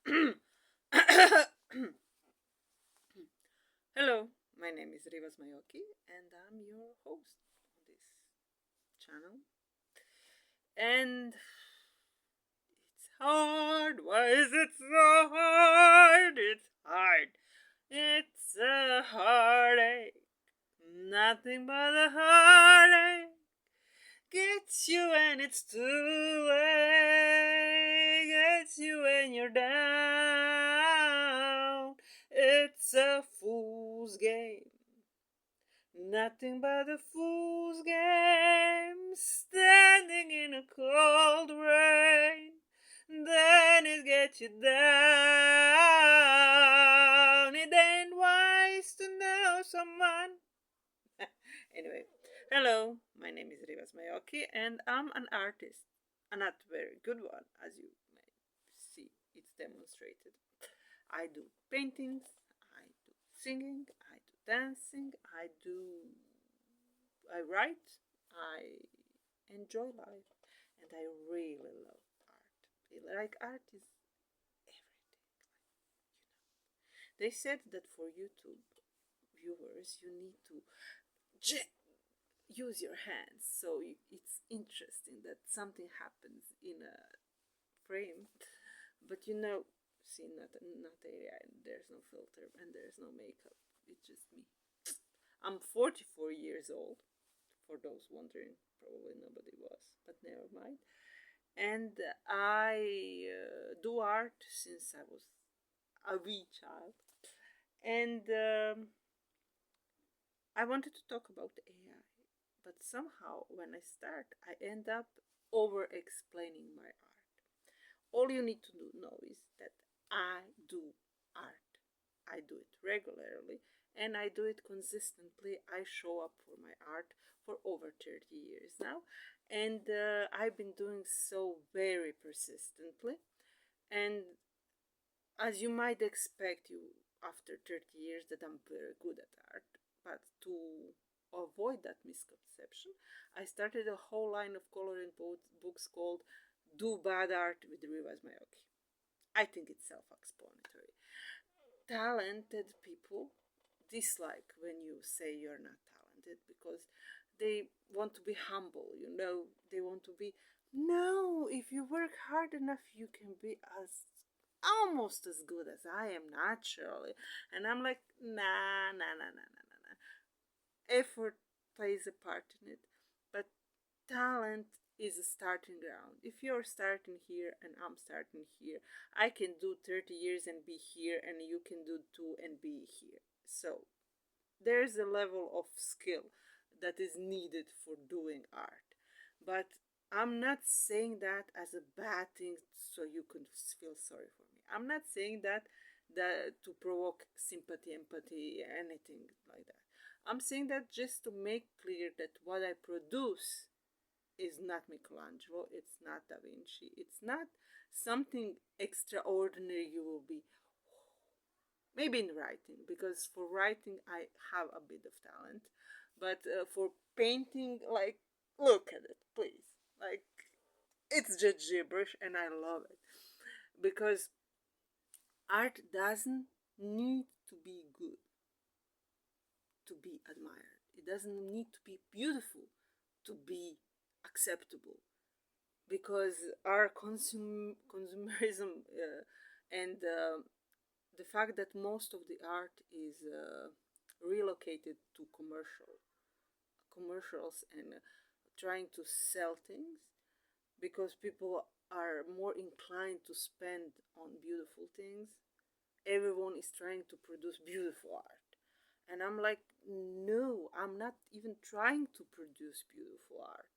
Hello, my name is Rivas Mayoki, and I'm your host on this channel. And it's hard. Why is it so hard? It's hard. It's a heartache. Nothing but a heartache gets you when it's too late. Gets you when you're down. It's a fool's game. Nothing but a fool's game, standing in a cold rain. Then it gets you down. It ain't wise to know someone. Anyway, hello, my name is Rivas Mayoki, and I'm an artist. A not very good one, as you may see, it's demonstrated. I do paintings, I do singing, I do dancing, I write, I enjoy life, and I really love art. Like art is everything. They said that for YouTube viewers, you need to use your hands, so it's interesting that something happens in a frame. But see, not AI, and there's no filter, and there's no makeup. It's just me. I'm 44 years old. For those wondering, probably nobody was, but never mind. And I do art since I was a wee child. And I wanted to talk about AI, but somehow when I start, I end up over explaining my art. All you need to know is that I do art. I do it regularly and I do it consistently. I show up for my art for over 30 years now, and I've been doing so very persistently. And as you might expect, you after 30 years that I'm very good at art, but to avoid that misconception, I started a whole line of coloring books called Do Bad Art with Rivas Mayoki. I think it's self explanatory. Talented people dislike when you say you're not talented because they want to be humble, they want to be, no, if you work hard enough, you can be as almost as good as I am naturally. And I'm like, nah, nah, nah, nah, nah, nah, nah. Effort plays a part in it, but talent is a starting ground. If you're starting here and I'm starting here, I can do 30 years and be here, and you can do two and be here. So there's a level of skill that is needed for doing art. But I'm not saying that as a bad thing so you can feel sorry for me. I'm not saying that to provoke sympathy, empathy, anything like that. I'm saying that just to make clear that what I produce is not Michelangelo, it's not Da Vinci, it's not something extraordinary you will be. Maybe in writing, because for writing I have a bit of talent, but for painting, like, look at it, please. Like, it's just gibberish, and I love it because art doesn't need to be good to be admired. It doesn't need to be beautiful to be acceptable, because our consumerism and the fact that most of the art is relocated to commercials and trying to sell things, because people are more inclined to spend on beautiful things. Everyone is trying to produce beautiful art, and I'm like, no, I'm not even trying to produce beautiful art.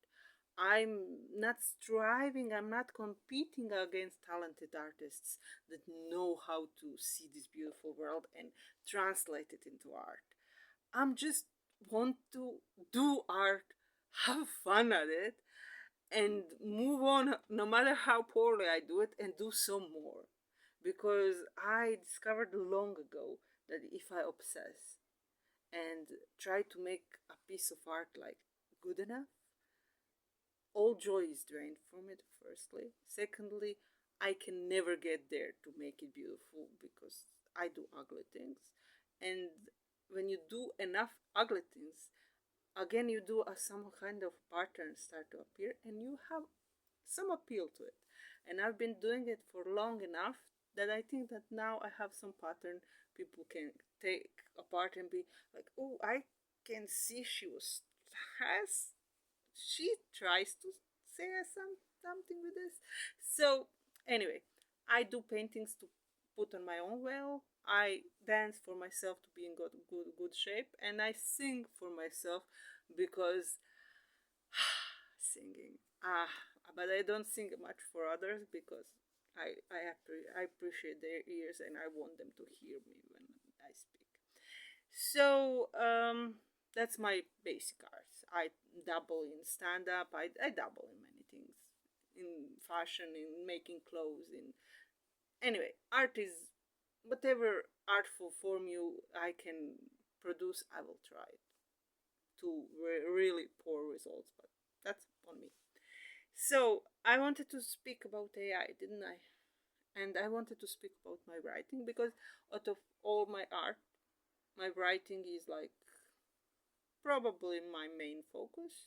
I'm not striving, I'm not competing against talented artists that know how to see this beautiful world and translate it into art. I'm just want to do art, have fun at it, and move on no matter how poorly I do it, and do some more. Because I discovered long ago that if I obsess and try to make a piece of art like good enough, all joy is drained from it, firstly. Secondly, I can never get there to make it beautiful because I do ugly things. And when you do enough ugly things, again you do some kind of pattern start to appear and you have some appeal to it. And I've been doing it for long enough that I think that now I have some pattern people can take apart and be like, oh, I can see has she tries to say something with this. So anyway, I do paintings to put on my own well. I dance for myself to be in good shape, and I sing for myself because singing. But I don't sing much for others because I appreciate their ears and I want them to hear me when I speak. So that's my basic art. I dabble in stand up. I dabble in many things, in fashion, in making clothes. In anyway, art is whatever artful form you I can produce. I will try it to really poor results, but that's on me. So I wanted to speak about AI, didn't I? And I wanted to speak about my writing because out of all my art, my writing is like probably my main focus.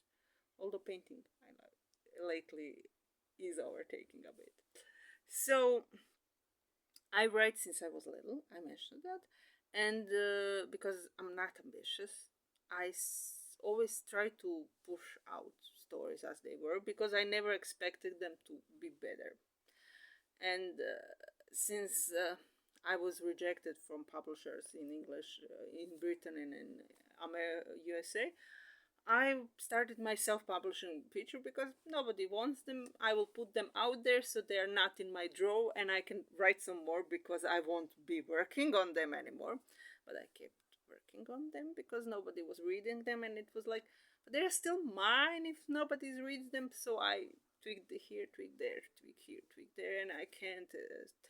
Although painting, I know, lately is overtaking a bit. So I write since I was little. I mentioned that, and because I'm not ambitious, always try to push out stories as they were because I never expected them to be better. And since I was rejected from publishers in English in Britain and in USA, I started my self-publishing feature because nobody wants them. I will put them out there so they are not in my drawer and I can write some more because I won't be working on them anymore. But I kept working on them because nobody was reading them and it was like, but they're still mine if nobody reads them. So I tweak here, tweak there, tweak here, tweak there, and I can't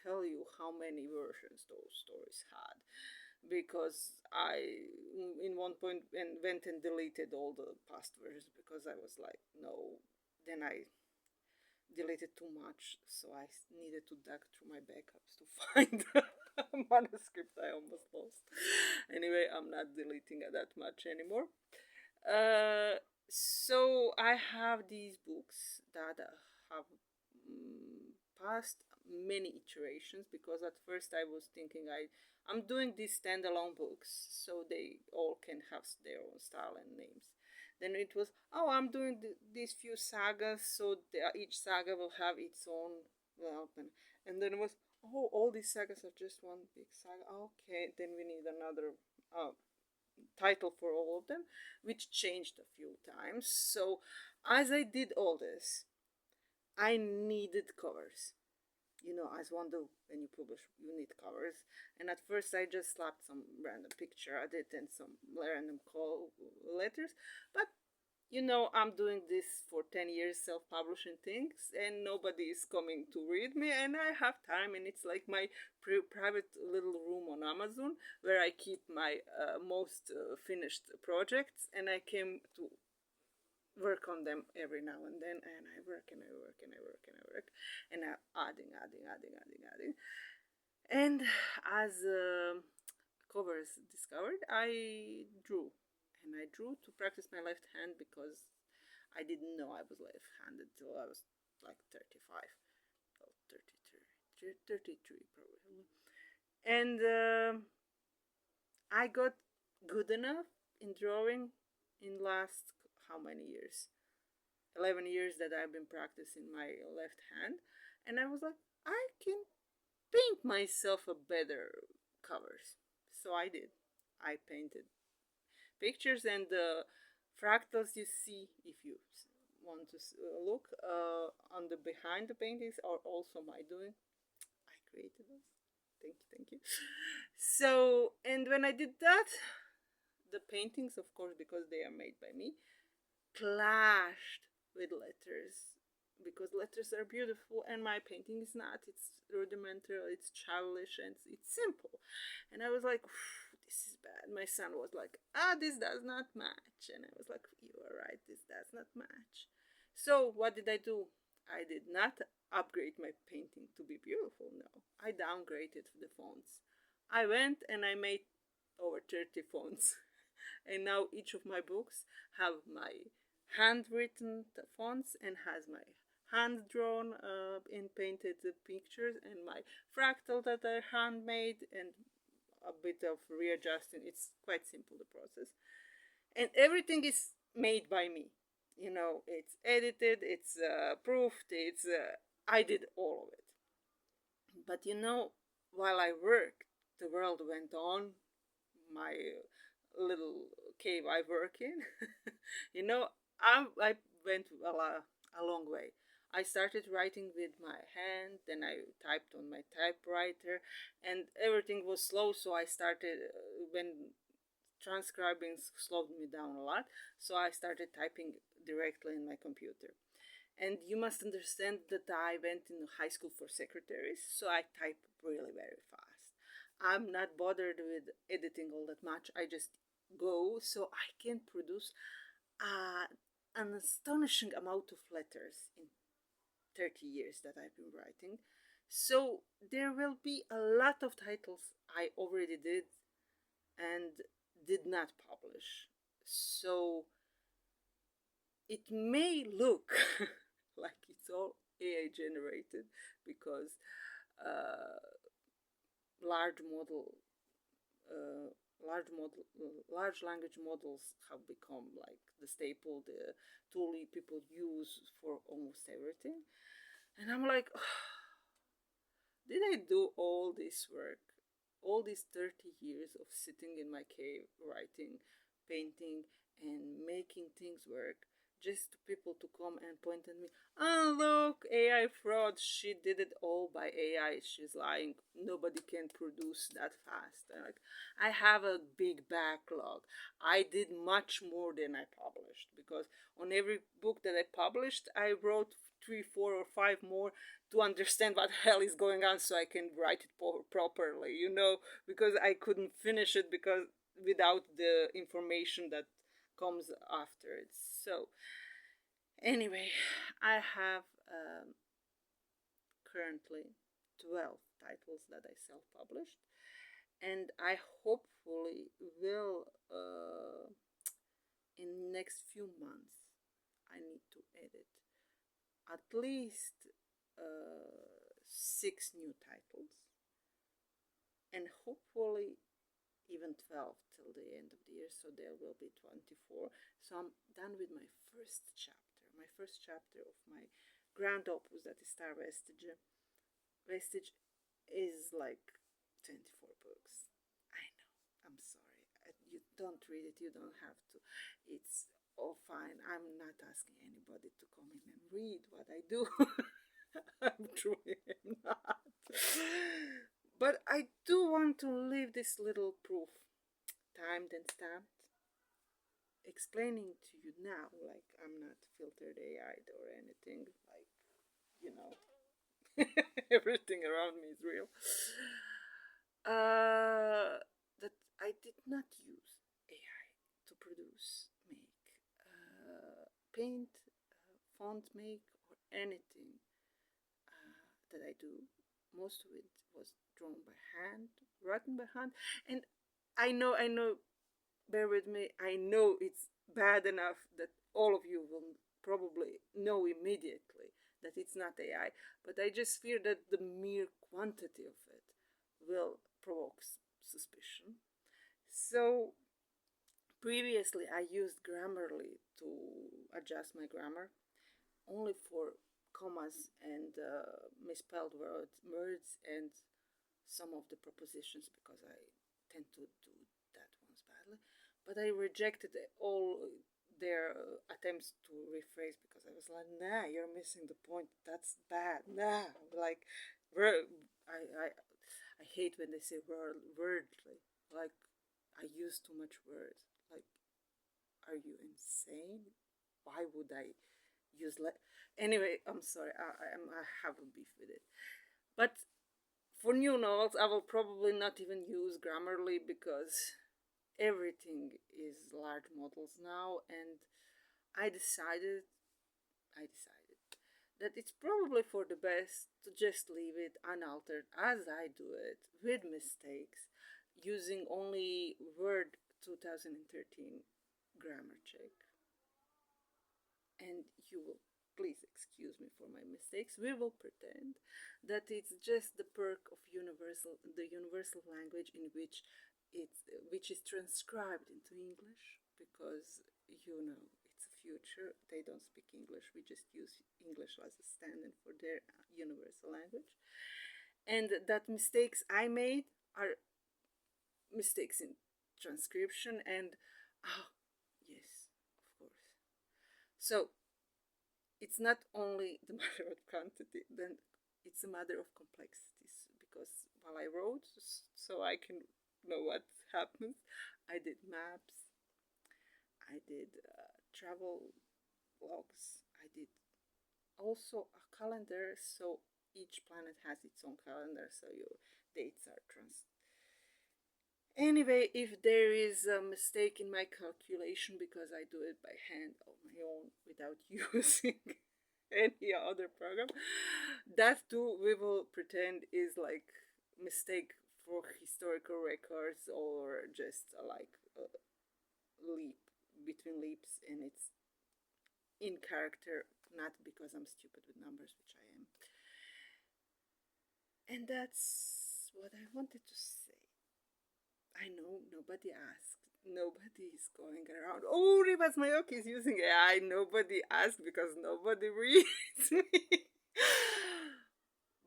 tell you how many versions those stories had because I, in one point, went and deleted all the past versions because I was like, no. Then I deleted too much, so I needed to dig through my backups to find a manuscript I almost lost. Anyway, I'm not deleting that much anymore. So I have these books that have passed many iterations because at first I was thinking I'm doing these standalone books so they all can have their own style and names. Then it was, oh, I'm doing these few sagas so each saga will have its own development. And then it was, oh, all these sagas are just one big saga. Okay, then we need another title for all of them, which changed a few times. So as I did all this, I needed covers. You know, as one do when you publish, you need covers. And at first, I just slapped some random picture at it and some random call letters. But you know, I'm doing this for 10 years, self publishing things, and nobody is coming to read me, and I have time, and it's like my private little room on Amazon where I keep my most finished projects, and I came to work on them every now and then, and I work and I work and I work and I work, and I'm adding. And as covers discovered, I drew and I drew to practice my left hand because I didn't know I was left-handed till I was like 35 or 33 probably. And I got good enough in drawing in last how many years? 11 years that I've been practicing my left hand, and I was like, I can paint myself a better covers. So I did. I painted pictures and the fractals you see if you want to look on the behind the paintings are also my doing. I created them. Thank you. So, and when I did that, the paintings, of course, because they are made by me, clashed with letters because letters are beautiful and my painting is not. It's rudimentary, it's childish, and it's simple. And I was like, this is bad. My son was like, this does not match. And I was like, you are right, this does not match. So what did I do? I did not upgrade my painting to be beautiful, no. I downgraded the fonts. I went and I made over 30 fonts. And now each of my books have my handwritten fonts and has my hand drawn and painted pictures and my fractal that I handmade and a bit of readjusting. It's quite simple, the process, and everything is made by me. It's edited, it's proofed, it's I did all of it. But while I worked, the world went on. My little cave I work in, you know, I went a long way. I started writing with my hand, then I typed on my typewriter, and everything was slow. So I started when transcribing slowed me down a lot. So I started typing directly in my computer. And you must understand that I went in high school for secretaries, so I type really very fast. I'm not bothered with editing all that much. I just go so I can produce an astonishing amount of letters in 30 years that I've been writing. So there will be a lot of titles I already did and did not publish. So it may look like it's all AI generated because uh, large model, large language models have become like the staple, the tool people use for almost everything. And I'm like, did I do all this work, all these 30 years of sitting in my cave, writing, painting, and making things work, just to people to come and point at me, oh look, AI fraud, she did it all by AI, she's lying, nobody can produce that fast. I have a big backlog. I did much more than I published, because on every book that I published I wrote 3, 4, or 5 more to understand what the hell is going on so I can write it properly, because I couldn't finish it because without the information that comes after it. So anyway, I have currently 12 titles that I self-published, and I hopefully will in next few months I need to edit at least 6 new titles, and hopefully even 12 till the end of the year, so there will be 24. So I'm done with my first chapter of my grand opus, that is Star Vestige. Vestige is like 24 books. I know, I'm sorry. You don't read it, you don't have to. It's all fine. I'm not asking anybody to come in and read what I do. I'm truly not. But I do want to leave this little proof, timed and stamped, explaining to you now, like I'm not filtered AI or anything, like, you know, everything around me is real. That I did not use AI to produce, make, paint, font make, or anything that I do. Most of it was drawn by hand, written by hand, and I know, bear with me, I know it's bad enough that all of you will probably know immediately that it's not AI, but I just fear that the mere quantity of it will provoke suspicion. So previously I used Grammarly to adjust my grammar, only for commas and misspelled words and some of the prepositions, because I tend to do that ones badly. But I rejected all their attempts to rephrase, because I was like, nah, you're missing the point. That's bad. Nah, like, I hate when they say wordly. Like, I use too much words. Like, are you insane? Why would I use anyway? I'm sorry. I have a beef with it. But for new novels, I will probably not even use Grammarly, because everything is large models now, and I decided that it's probably for the best to just leave it unaltered as I do it, with mistakes, using only Word 2013 grammar check. And you will please excuse me for my mistakes. We will pretend that it's just the perk of the universal language in which is transcribed into English, because it's a future. They don't speak English. We just use English as a stand-in for their universal language, and that mistakes I made are mistakes in transcription. And yes, of course. So it's not only the matter of quantity, then it's a matter of complexities. Because while I wrote, so I can know what happens, I did maps, I did travel logs, I did also a calendar. So each planet has its own calendar, so your dates are Anyway, if there is a mistake in my calculation because I do it by hand on my own without using any other program, that too we will pretend is like mistake for historical records, or just like a leap between leaps, and it's in character, not because I'm stupid with numbers, which I am. And that's what I wanted to say. I know nobody asked. Nobody is going around. Oh, Rivas Mayoki is using AI. Nobody asked because nobody reads me.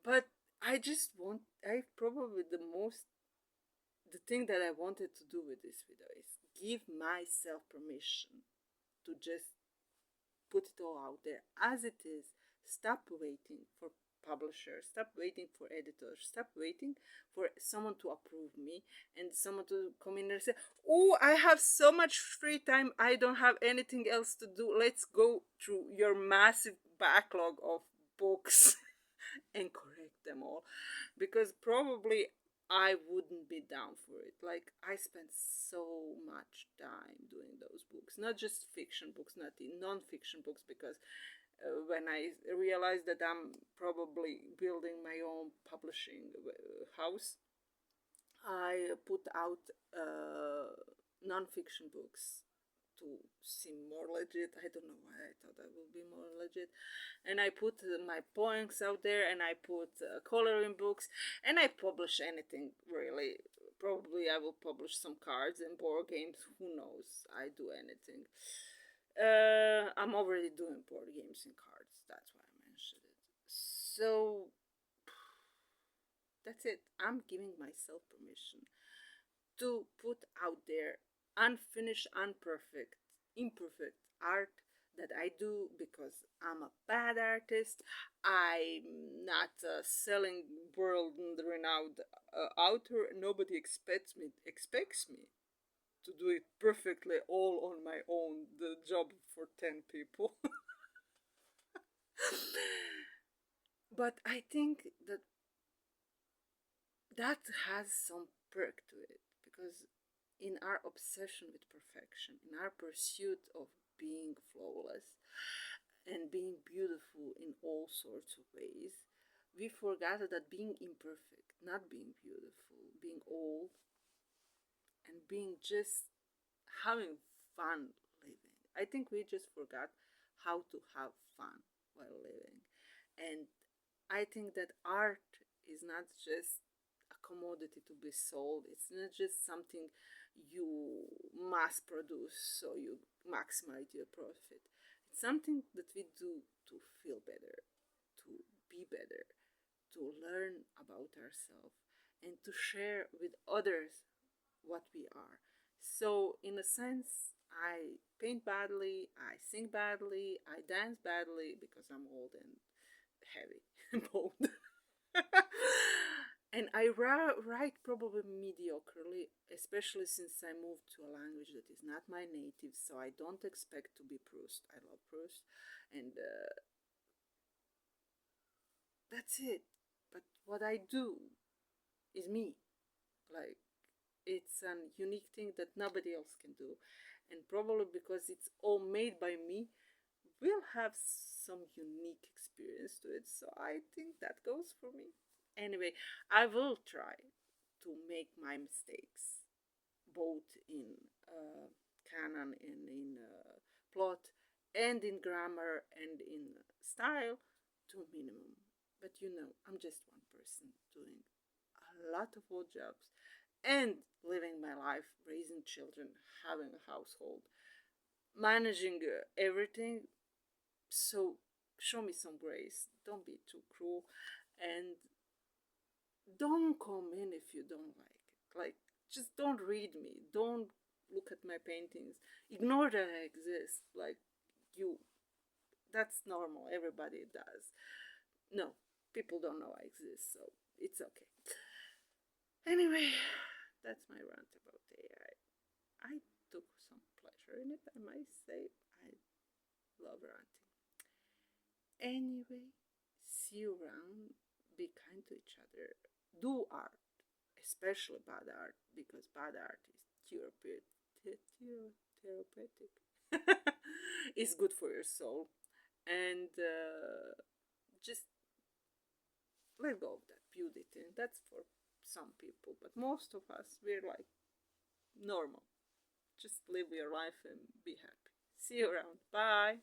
But I probably the thing that I wanted to do with this video is give myself permission to just put it all out there as it is. Stop waiting for publishers, stop waiting for editors, stop waiting for someone to approve me and someone to come in and say, oh, I have so much free time, I don't have anything else to do, let's go through your massive backlog of books and correct them all. Because probably I wouldn't be down for it. Like, I spent so much time doing those books, not just fiction books, not non-fiction books, because when I realized that I'm probably building my own publishing house, I put out non-fiction books to seem more legit. I don't know why I thought I would be more legit. And I put my poems out there, and I put coloring books, and I publish anything really. Probably I will publish some cards and board games. Who knows? I do anything. I'm already doing board games and cards. That's why I mentioned it. So that's it. I'm giving myself permission to put out there unfinished, imperfect art that I do because I'm a bad artist. I'm not a selling world renowned author. Nobody expects me to do it perfectly all on my own, the job for 10 people. But I think that has some perk to it, because in our obsession with perfection, in our pursuit of being flawless and being beautiful in all sorts of ways, we forgot that being imperfect, not being beautiful, being old, and being just having fun living. I think we just forgot how to have fun while living. And I think that art is not just a commodity to be sold, it's not just something you mass produce so you maximize your profit. It's something that we do to feel better, to be better, to learn about ourselves, and to share with others what we are. So, in a sense, I paint badly, I sing badly, I dance badly because I'm old and heavy and bold. And I write probably mediocrely, especially since I moved to a language that is not my native, so I don't expect to be Proust. I love Proust, and that's it. But what I do is me. Like, it's a unique thing that nobody else can do. And probably because it's all made by me, we'll have some unique experience to it. So I think that goes for me. Anyway, I will try to make my mistakes both in canon and in plot and in grammar and in style to a minimum. But I'm just one person doing a lot of odd jobs and living my life, raising children, having a household, managing everything. So show me some grace. Don't be too cruel. And don't come in if you don't like it. Like, just don't read me. Don't look at my paintings. Ignore that I exist. Like, you. That's normal. Everybody does. No, people don't know I exist, so it's okay. Anyway, that's my rant about AI. I took some pleasure in it, I might say. I love ranting. Anyway, see you around. Be kind to each other. Do art, especially bad art, because bad art is therapeutic. It's good for your soul. And just let go of that beauty thing. That's for some people, but most of us, we're like normal. Just live your life and be happy. See you around. Bye.